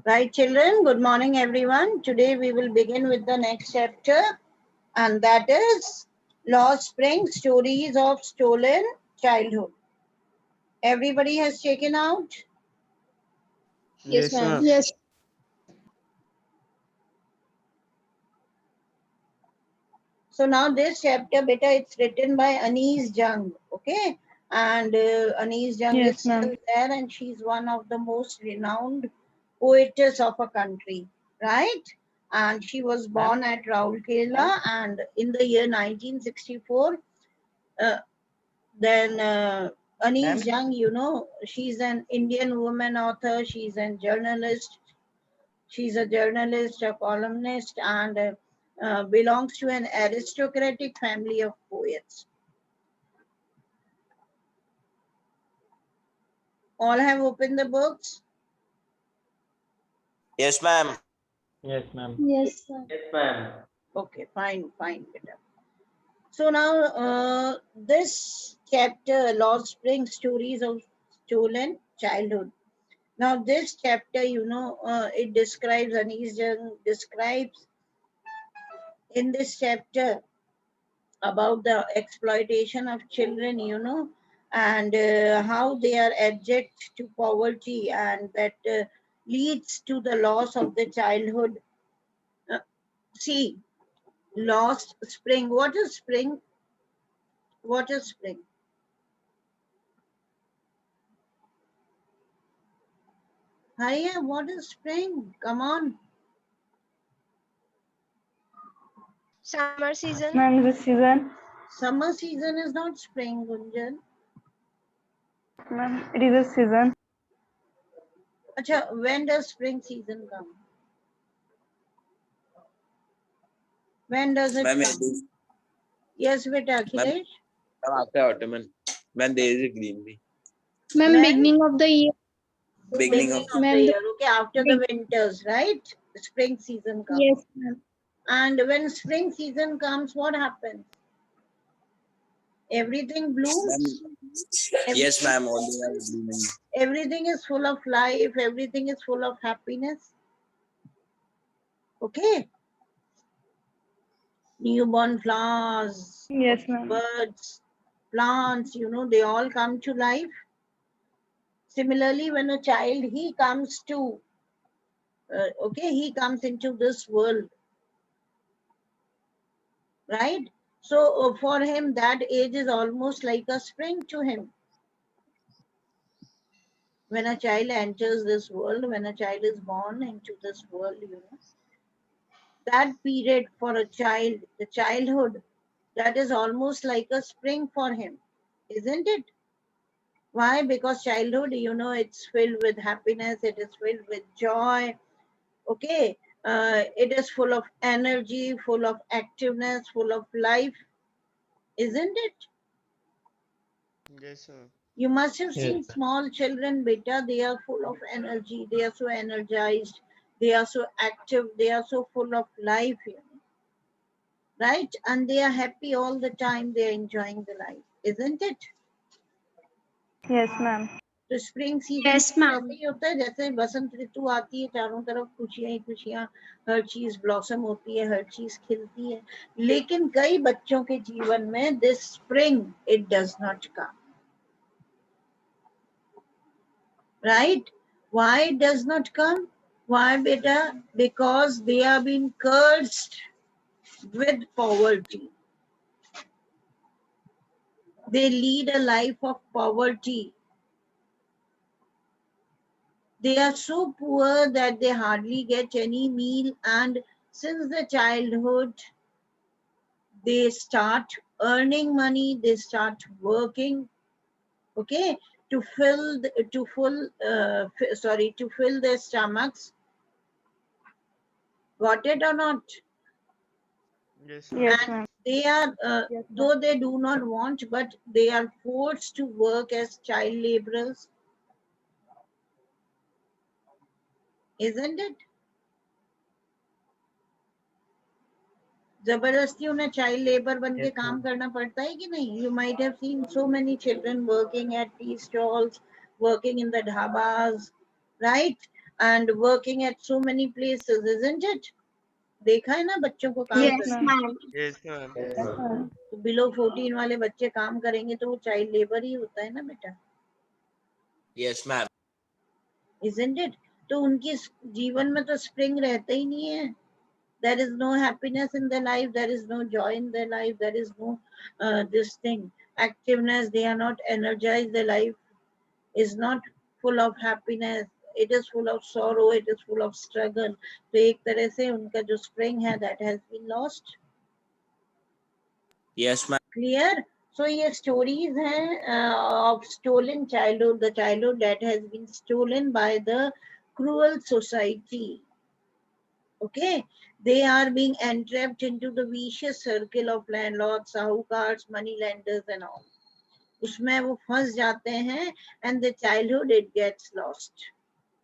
Right, children? Good morning, everyone. Today we will begin with the next chapter, and that is Lost Spring Stories of Stolen Childhood. Everybody has taken out? Yes, ma'am. Yes. So now this chapter, beta, it's written by Anise Jung, okay? And Anise Jung is Yes, still ma'am. there, and she's one of the most renowned poetess of a country, right? And she was born at Raulkela, and in the year 1964, uh, then Anise Jung, you know, she's an Indian woman author, she's a journalist, a columnist, and belongs to an aristocratic family of poets. All have opened the books? Yes, ma'am. Yes, ma'am. Yes, sir. Yes, ma'am. Okay, fine, beta. So now this chapter, Lost Spring Stories of Stolen Childhood. Now this chapter, you know, it describes, Anise Jung describes in this chapter about the exploitation of children, you know, and how they are abject to poverty, and that leads to the loss of the childhood. Uh, See, lost spring. What is spring? What is spring? Hurry up, what is spring? Come on. Summer season. Ma'am, this season, Summer season is not spring, Gunjan. ma'am, it is a season. Acha, when does spring season come? When does it Ma'am, come? Yes, beta, Akhilesh. after autumn, when there is a greenery. Ma'am, When? beginning of the year. Beginning of The Ma'am, year, okay, after the winters, right? The spring season comes. yes, ma'am. And when spring season comes, what happens? Everything blooms. yes, ma'am. All the are blooming. Everything is full of life. Everything is full of happiness. Okay. Newborn flowers, Yes, ma'am. birds, plants, you know, they all come to life. Similarly, when a child, he comes to, okay, he comes into this world, right? So for him, that age is almost like a spring to him. When a child enters this world, when a child is born into this world, you know, that period for a child, the childhood, that is almost like a spring for him, isn't it? Why? Because childhood, you know, it's filled with happiness, it is filled with joy, okay? It is full of energy, full of activeness, full of life, isn't it? Yes, sir. You must have Yes. seen small children, beta, they are full of energy, they are so energized, they are so active, they are so full of life, you know, right? And they are happy all the time, they are enjoying the life, isn't it? Yes, ma'am. तो spring season Yes, ma'am. ऐसे ही होता है जैसे बसंत ऋतु आती है, चारों तरफ खुशियां ही खुशियां, हर चीज ब्लॉसम होती है, हर चीज खिलती है, लेकिन कई बच्चों के जीवन में this spring it does not come, right? Why it does not come? Why, beta? Because they have been cursed with poverty. They lead a life of poverty. They are so poor that they hardly get any meal, and since the childhood they start earning money, they start working, okay, to fill to fill their stomachs. Got it or not? Yes, Yes, And ma'am. they are Yes, ma'am. though they do not want, but they are forced to work as child laborers, isn't it? जबरदस्ती उन्हें child labour बन के Yes, काम ma'am. करना पड़ता है कि नहीं? You might have seen so many children working at tea stalls, working in the dhabas, right? and working at so many places, isn't it? देखा है ना बच्चों को काम Yes, करते, ma'am. Yes, ma'am. Yes, ma'am. तो बिलो 14 वाले बच्चे काम करेंगे तो वो चाइल्ड लेबर ही होता है ना बेटा, Yes, ma'am. isn't it? तो उनकी जीवन में तो स्प्रिंग रहता ही नहीं है. There is no happiness in their life, there is no joy in their life, there is no this thing, activeness, they are not energized, their life is not full of happiness, it is full of sorrow, it is full of struggle. तो एक तरह से उनका जो spring है that has been lost. Yes, ma'am. Clear? So ये stories हैं of stolen childhood, the childhood that has been stolen by the cruel society. Okay, they are being entrapped into the vicious circle of landlords, sahukars, money lenders and all. उसमें वो फंस जाते हैं and the childhood it gets lost.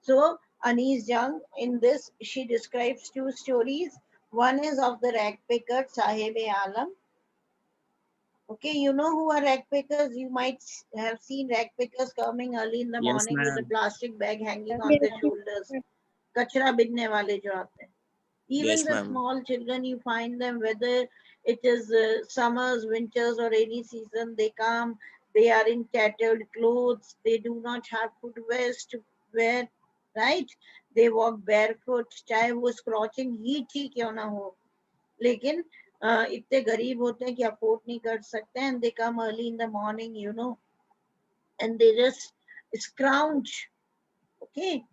So Anis Jung, in this she describes two stories. One is of the rag picker Sahib-e-Alam. Okay, you know who are rag pickers? You might have seen rag pickers coming early in the Yes, morning with a ma'am. plastic bag hanging on Yes, their shoulders. कचरा बिनने वाले जो आते हैं. Even Yes, the ma'am. small children, you find them whether it is summers, winters, or any season, they come, they are in tattered clothes, they do not have footwear to wear, right? They walk barefoot, चाहे वो scorching heat ही क्यों ना हो, लेकिन इतने गरीब होते हैं कि अफोर्ड नहीं कर सकते, and they come early in the morning, you know, and they just scrounge, okay?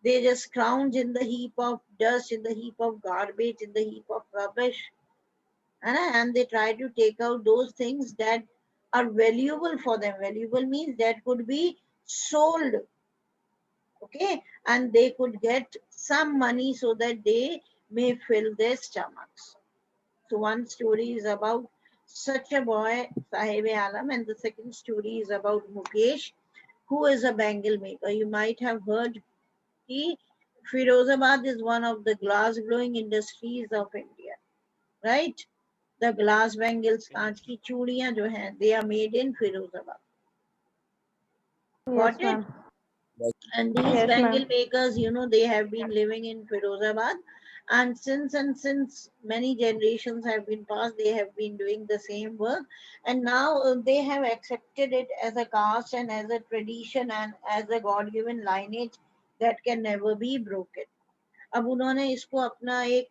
They just scrounge in the heap of dust, in the heap of garbage, in the heap of rubbish, and they try to take out those things that are valuable for them. Valuable means that could be sold, okay, and they could get some money so that they may fill their stomachs. So one story is about such a boy, Sahib-e-Alam, and the second story is about Mukesh, who is a bangle maker. You might have heard कि Firozabad is one of the glass blowing industries of India, right? The glass bangles, कांच की चूड़ियां जो हैं, they are made in Firozabad. Yes, Got it? ma'am. And these Yes, bangle ma'am. makers, you know, they have been living in Firozabad, and since many generations have been passed, they have been doing the same work, and now they have accepted it as a caste and as a tradition and as a God-given lineage that can never be broken. अब उन्होंने इसको अपना एक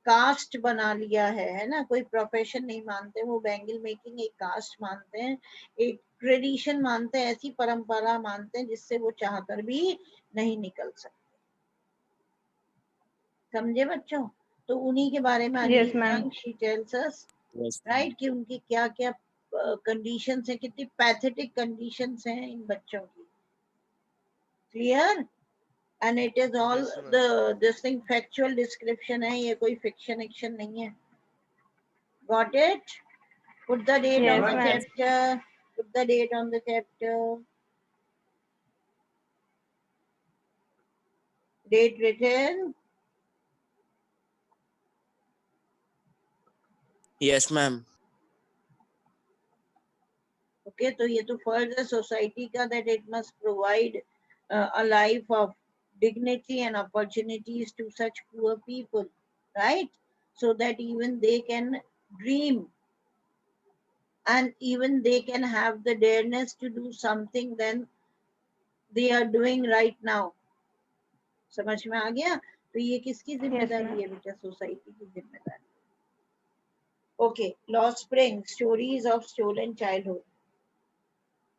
cast बना लिया है ना, कोई प्रोफेशन नहीं मानते वो, बैंगल मेकिंग एक कास्ट मानते हैं, एक ट्रेडिशन मानते हैं, ऐसी परंपरा मानते हैं जिससे वो चाहकर भी नहीं निकल सकते. समझे बच्चों? तो उन्हीं के बारे में Yes, अनीस ma'am. जंग she tells us, Yes, right, कि उनकी क्या क्या कंडीशंस हैं, कितनी पैथेटिक कंडीशंस हैं इन बच्चों की. Clear? And it is all Yes, ma'am. this thing factual description है, ये कोई fiction action नहीं है. Got it? Put the date Yes, on the ma'am. chapter. Put the date on the chapter. Date written. Yes, ma'am. Okay, तो ये तो further society का that it must provide a life of dignity and opportunities to such poor people, right? So that even they can dream and even they can have the dareness to do something than they are doing right now. समझ में आ गया? तो ये किसकी जिम्मेदारी है बेटा? Society की जिम्मेदारी. Okay, Lost Spring, Stories of Stolen Childhood,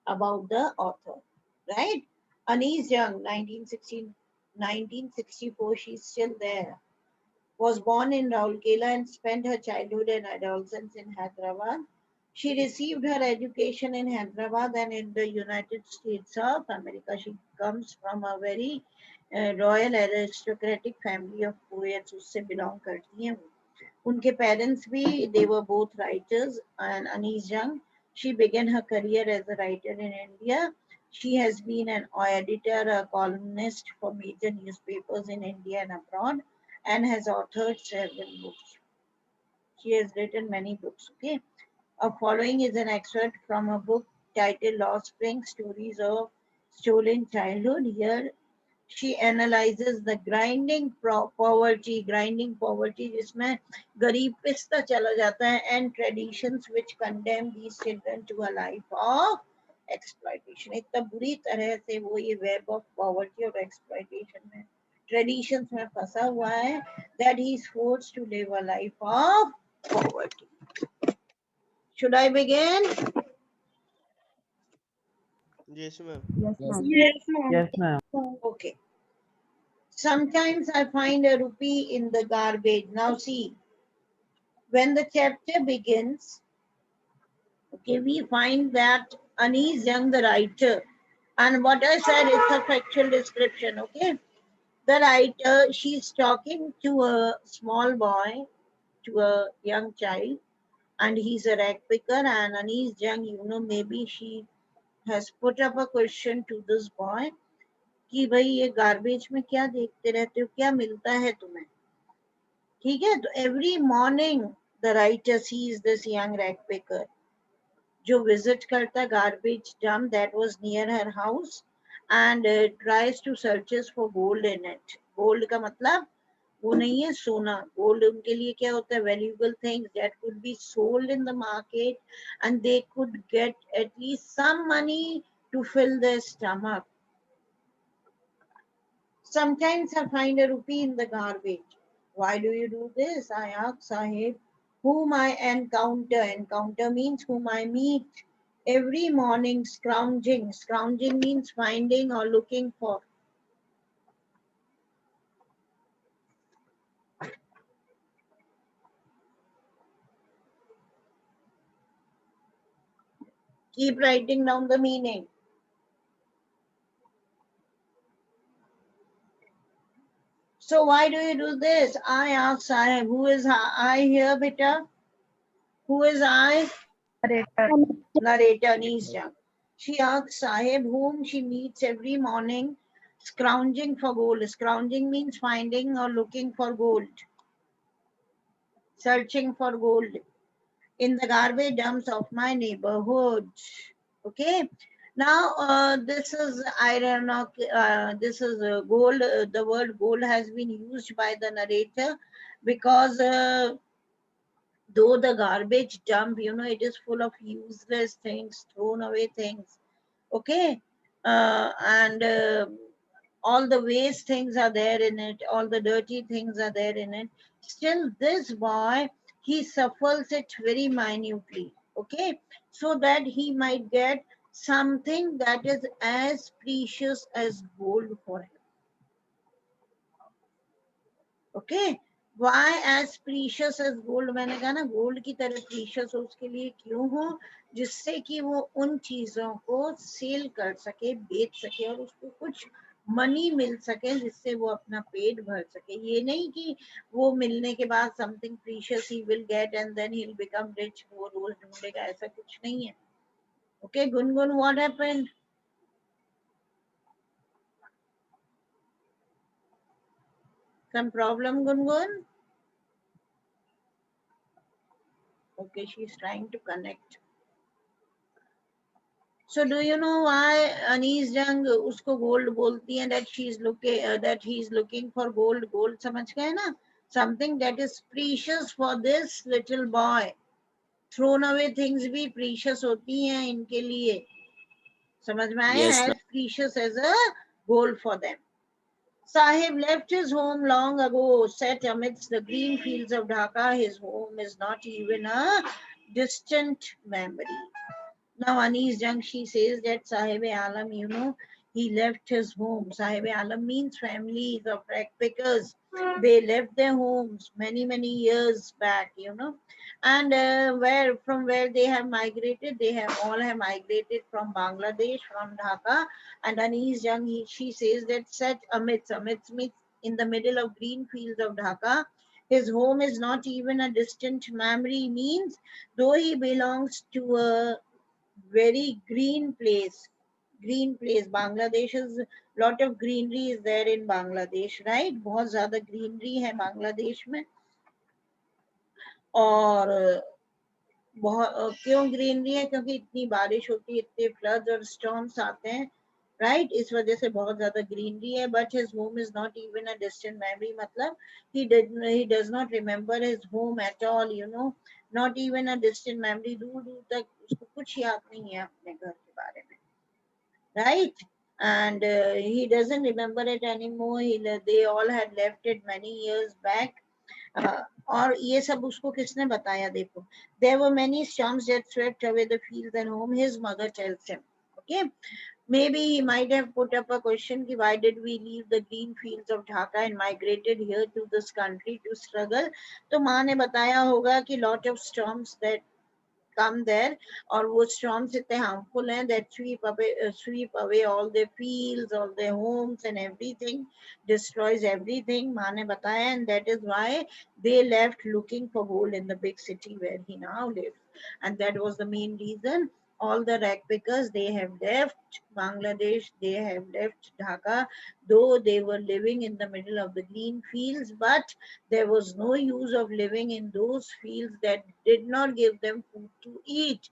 about the author, right? Anis Jung, 1964, she's still there, was born in Raulkela and spent her childhood and adolescence in Hyderabad. She received her education in Hyderabad and in the United States of America. She comes from a very royal aristocratic family of poets, उससे belong करती हैं वो. उनके parents भी, they were both writers, and Anis Jung, she began her career as a writer in India. She has been an editor, a columnist for major newspapers in India and abroad, and has authored several books. She has written many books. Okay. Following is an excerpt from a book titled Lost Spring, Stories of Stolen Childhood. Here she analyzes the grinding poverty जिसमें गरीब पिसता चला जाता है, and traditions which condemn these children to a life of exploitation. इतना बुरी तरह से वो ये web of poverty और exploitation में traditions में फंसा हुआ है, that he is forced to live a life of poverty. Should I begin? Yes, ma'am. Yes, ma'am. Yes, ma'am. Yes, ma'am. Okay. Sometimes I find a rupee in the garbage. Now see, when the chapter begins, okay, we find that Anis Young, the writer, and what I said is a factual description, okay? The writer, she's talking to a small boy, to a young child, and he's a rag picker, and Anis Young, you know, maybe she has put up a question to this boy कि भाई ये garbage में क्या देखते रहते हो, क्या मिलता है तुम्हें, ठीक है? तो every morning the writer sees this young rag picker जो विजिट करता garbage dump that was near her house and tries to searches for gold in it. Gold का मतलब वो नहीं है सोना, गोल्ड उनके लिए क्या होता है, valuable things that could be sold in the market and they could get at least some money to fill their stomach. Sometimes I find a rupee in the garbage. Why do you do this? I ask Sahib, whom I encounter. Encounter means whom I meet. Every morning, scrounging. Scrounging means finding or looking for. Keep writing down the meaning. So why do you do this? I ask Sahib, who is I here, beta? Who is I? Narrator Nisha. She asks Sahib, whom she meets every morning, scrounging for gold. Scrounging means finding or looking for gold, searching for gold in the garbage dumps of my neighborhood. Okay. Now, this is ironic. This is gold. The word gold has been used by the narrator because though the garbage dump, you know, it is full of useless things, thrown away things. Okay. And all the waste things are there in it, all the dirty things are there in it. Still, this boy, he suffers it very minutely, okay, so that he might get something that is as precious as gold for him. Okay, why as precious as gold? मैंने कहा ना gold की तरह precious हो उसके लिए क्यों हो, जिससे कि वो उन चीजों को सेल कर सके, बेच सके और उसको कुछ मनी मिल सके जिससे वो अपना पेट भर सके. ये नहीं कि वो मिलने के बाद something precious he will get and then he will become rich, वो रोज ढूंढेगा, ऐसा कुछ नहीं है. Okay Gungun, what happened? Some problem, Gungun? Okay, she's trying to connect. So do you know why Anis Jung उसको gold बोलती है, that she's looking that he's looking for gold? Gold समझ गए ना? Something that is precious for this little boy. Thrown away things भी precious होती हैं इनके लिए. समझ में आया? Yes, ma'am. As precious as a gold for them. Sahib left his home long ago, set amidst the green fields of Dhaka. His home is not even a distant memory. Now Anis Jung, she says that Sahib Alam, you know, he left his home. Sahib Alam means families of rag pickers. They left their homes many years back, you know, and where they have migrated, they have all have migrated from Bangladesh, from Dhaka. And Anis Jung, she says that set amidst means in the middle of green fields of Dhaka. His home is not even a distant memory, means though he belongs to a very green place. Green place. Bangladesh is lot of greenery is there in Bangladesh, right? बहुत ज़्यादा greenery है बांग्लादेश में. और बहुत क्यों greenery है? क्योंकि इतनी बारिश होती है, इतने floods और storms आते हैं, राइट इस वजह से बहुत ज्यादा ग्रीनरी है, but his home is not even a distant memory, मतलब he does not remember his home at all, you know, not even a distant memory, दूर दूर तक उसको कुछ याद नहीं है अपने घर के बारे में, right? And he doesn't remember it anymore. They all had left it many years back. और ये सब उसको किसने बताया? देखो, there were many storms that swept away the fields and home. His mother tells him. Okay, maybe he might have put up a question: कि why did we leave the green fields of Dhaka and migrated here to this country to struggle? तो माँ ने बताया होगा कि lot of storms that come there, और वो storms इतने harmful हैं that sweep away all their fields, all their homes and everything, destroys everything. माँ ने बताया, and that is why they left looking for gold in the big city where he now lives, and that was the main reason. All the rag pickers, they have left Bangladesh, they have left Dhaka, though they were living in the middle of the green fields, but there was no use of living in those fields that did not give them food to eat.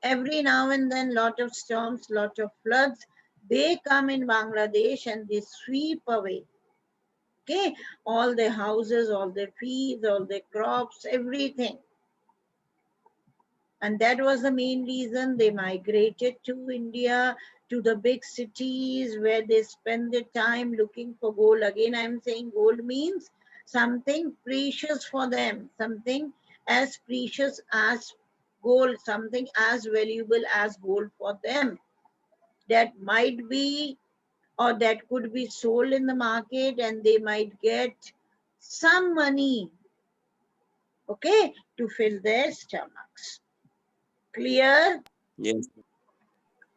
Every now and then, lot of storms, lot of floods, they come in Bangladesh and they sweep away, okay, all their houses, all their fields, all their crops, everything. And that was the main reason they migrated to India, to the big cities where they spend their time looking for gold. Again, I'm saying gold means something precious for them, something as precious as gold, something as valuable as gold for them. That might be, or that could be sold in the market and they might get some money, okay, to fill their stomachs. Clear? Yes.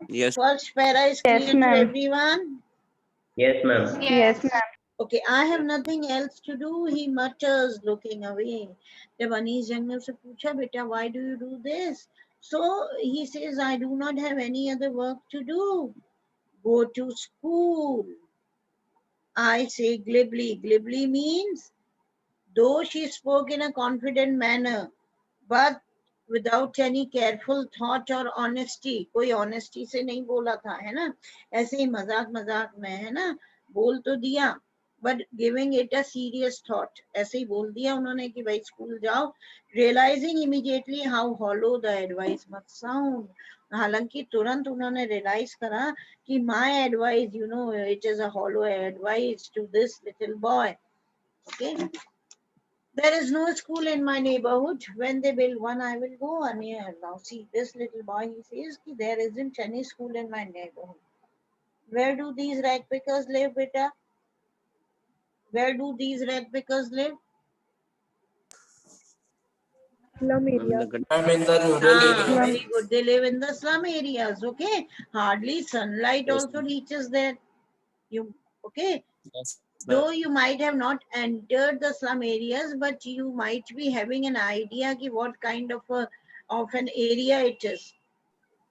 Yes. First para is Yes, clear to ma'am. everyone? Yes, ma'am. Yes, Yes. ma'am. Okay, I have nothing else to do, he mutters, looking away. जब अनीस जंग ने उससे पूछा, बेटा, why do you do this? So he says, I do not have any other work to do. Go to school. I say glibly. Glibly means, though she spoke in a confident manner, but without any careful thought or honesty. कोई honesty से नहीं बोला था, है ना, ऐसे ही मजाक मजाक में, है ना, बोल तो दिया, but giving it a serious thought. ऐसे ही बोल दिया उन्होंने कि भाई स्कूल जाओ, realizing immediately how hollow the advice must sound. हालांकि तुरंत उन्होंने realize करा कि my advice, you know, it is a hollow advice to this little boy. Okay. There is no school in my neighborhood. When they build one, I will go. And yeah, now see, this little boy, he says, ki there isn't any school in my neighborhood. Where do these rag pickers live, beta? Where do these rag pickers live? Slum Ma'am, in area. the country. I'm in the New Ah, Delhi. very good. They live in the slum areas, okay? Hardly sunlight Yes, also ma'am. reaches there. You, okay? Yes, Though ma'am. you might have not entered the slum areas, but you might be having an idea ki what kind of an area it is.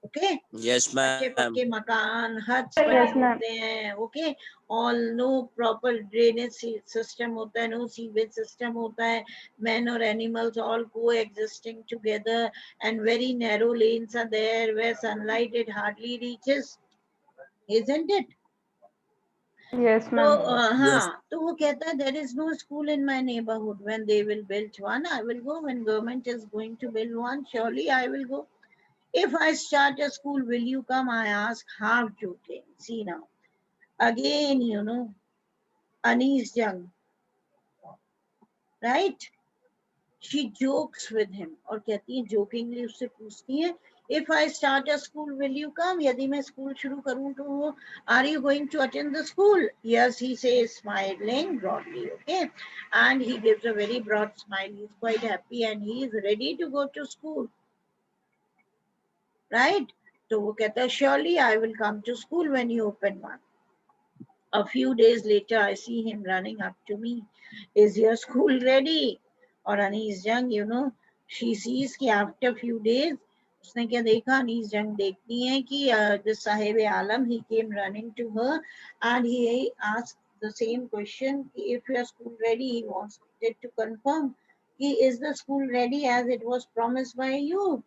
Okay? Yes, अच्छे ma'am. पक्के मकान, huts बने Yes, ma'am. होते हैं, okay, all know proper drainage system होता है, no sewage system होता है, men or animals all coexisting together, and very narrow lanes are there where sunlight it hardly reaches, isn't it? Yes, तो ma'am. Yes. हाँ, तो वो कहता है there is no school in my neighborhood. When they will build one, I will go. When government is going to build one, surely I will go. If I start a school, will you come? I ask, half joking. See now. Again, you know, Anis Jung, right? She jokes with him और कहती है jokingly उससे पूछती है, if I start a school, will you come? यदि मैं school शुरू करूं तो वो, are you going to attend the school? Yes, he says, smiling broadly, okay, and he gives a very broad smile. He's quite happy and he is ready to go to school, right? तो वो कहता है, surely I will come to school when you open one. A few days later, I see him running up to me. Is your school ready? और अनीस जंग, you know, she sees कि after few days, उसने क्या देखा, अनीस जंग देखती है कि this Sahib Alam, he came running to her and he asked the same question, if your school ready, he wants it to confirm, is the school ready as it was promised by you?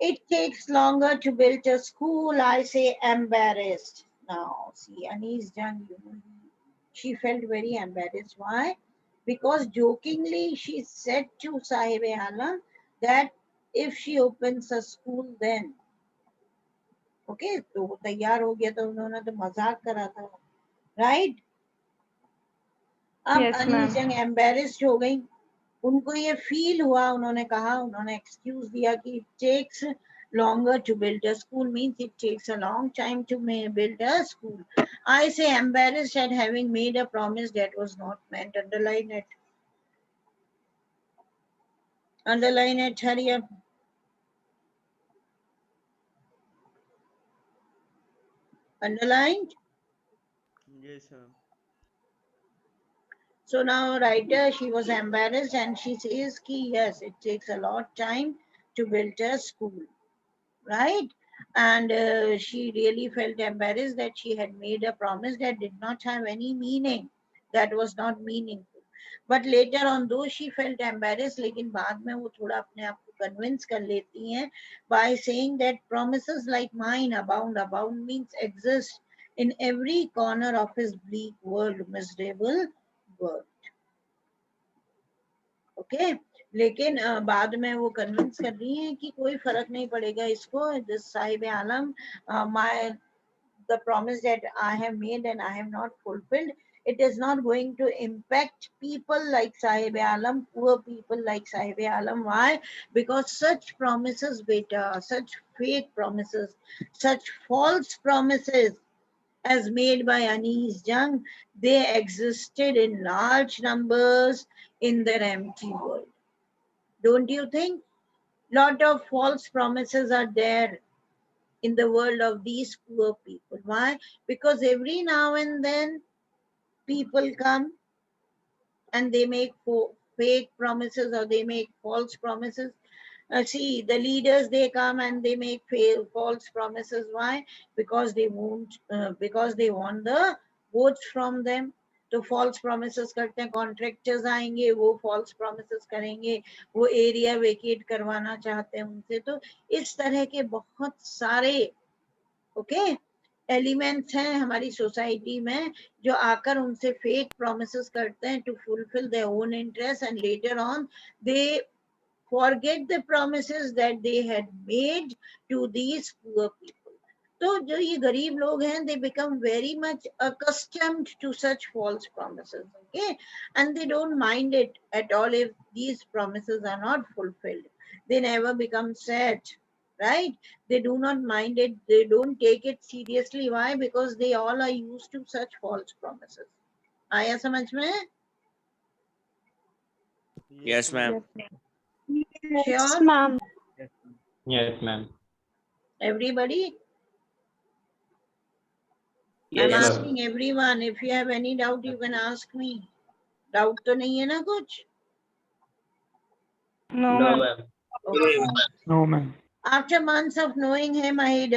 It takes longer to build a school. I say embarrassed. Now, see, Anis Jung, she felt very embarrassed. Why? Because jokingly she said to Sahib Alam that if she opens a school, then okay, तो वो तैयार हो गया तो उन्होंने तो मजाक करा था, right? अब Yes, अनीस ma'am. जंग एम्बेरस्ड हो गई, उनको ये फील हुआ, उन्होंने कहा, उन्होंने एक्सक्यूज दिया कि it takes longer to build a school means it takes a long time to build a school. I say embarrassed at having made a promise that was not meant. Underline it. Underline it. Hurry up. Underlined. Yes, ma'am. So now writer, she was embarrassed and she says ki yes, it takes a lot time to build a school, right? And she really felt embarrassed that she had made a promise that did not have any meaning, that was not meaningful. But later on, though she felt embarrassed, लेकिन बाद में वो थोड़ा अपने आप को convince कर लेती हैं by saying that promises like mine abound. Abound means exist in every corner of his bleak world, miserable world. Okay, लेकिन बाद में वो कन्विंस कर रही हैं कि कोई फर्क नहीं पड़ेगा इसको, this Sahib Alam, my the promise that I have made and I have not fulfilled, it is not going to impact people like Sahib Alam, poor people like Sahib Alam. Why? Because such promises, beta, such fake promises, such false promises as made by Anis Jung, they existed in large numbers in their empty world. Don't you think? Lot of false promises are there in the world of these poor people. Why? Because every now and then people come and they make fake promises or they make false promises. See, the leaders, they come and they make false promises. Why? Because they won't, because they want the votes from them. तो false promises करते हैं, contractors आएंगे वो false promises करेंगे, वो area vacate करवाना चाहते हैं उनसे. तो इस तरह के बहुत सारे ओके एलिमेंट्स हैं हमारी सोसाइटी में जो आकर उनसे फेक प्रोमिसेस करते हैं to fulfill their own interest and later on they forget the promises that they had made to these poor people. तो जो ये गरीब लोग हैं, they become very much accustomed to such false promises, okay, and they don't mind it at all if these promises are not fulfilled. They never become sad, right? They do not mind it, they don't take it seriously. Why? Because they all are used to such false promises. आया समझ में? Yes, ma'am. Yes, ma'am. Yes, Sure, ma'am. Yes, ma'am. everybody? Yes, I'm ma'am. asking everyone. If you have any doubt, you can ask me. Doubt तो नहीं है ना कुछ? No, No, ma'am. ma'am. Okay. No, ma'am. After months of knowing him, I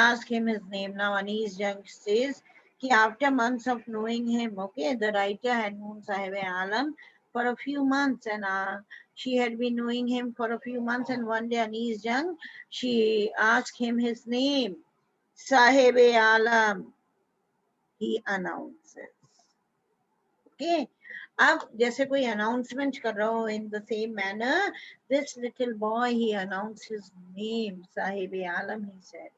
asked him his name. Now Anis Jung says कि after months of knowing him, okay, the writer had known Sahib Alam for a few months, and she had been knowing him for a few months, and one day Anis Jung, she asked him his name. Sahib Alam, he announces. Okay. अब जैसे कोई announcement कर रहा हो, in the same manner this little boy he announce his name Sahib Alam. He said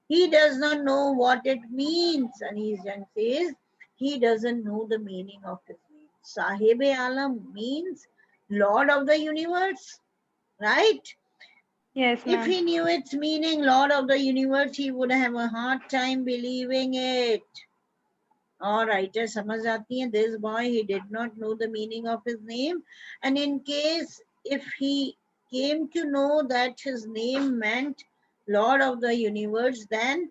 he does not know what it means, and he says he doesn't know the meaning of his name. Sahib Alam means Lord of the universe, right? Yes, If ma'am. he knew its meaning, Lord of the universe, he would have a hard time believing it. All writer समझ आती हैं. This boy, he did not know the meaning of his name, and in case if he came to know that his name meant Lord of the universe, then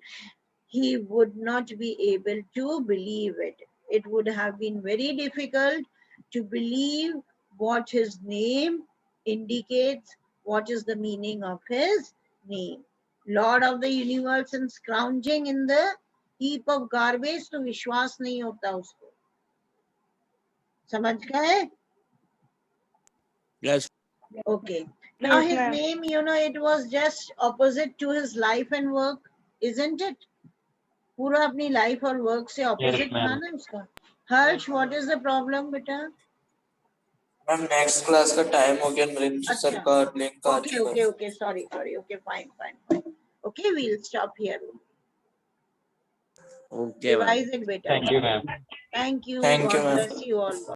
he would not be able to believe it. It would have been very difficult to believe what his name indicates, what is the meaning of his name. Lord of the universe and scrounging in the heap of garbage, तो विश्वास नहीं होता उसको. समझ गए? Yes. Okay. Now Yes, his ma'am. name, it was just opposite to his life and work, isn't it? पूरा अपनी life और work से opposite था ma'am. ना उसका. Harsh, what is the problem, बेटा? मैम नेक्स्ट क्लास का टाइम हो गया, नरेंद्र सर अच्छा. का लिंक आ Okay, चुका okay, है। okay. Sorry. Okay, fine. Okay, we'll stop here. Okay, ma'am. Revise it, beta. Thank you, ma'am. Thank you. Thank you, God ma'am. bless you all.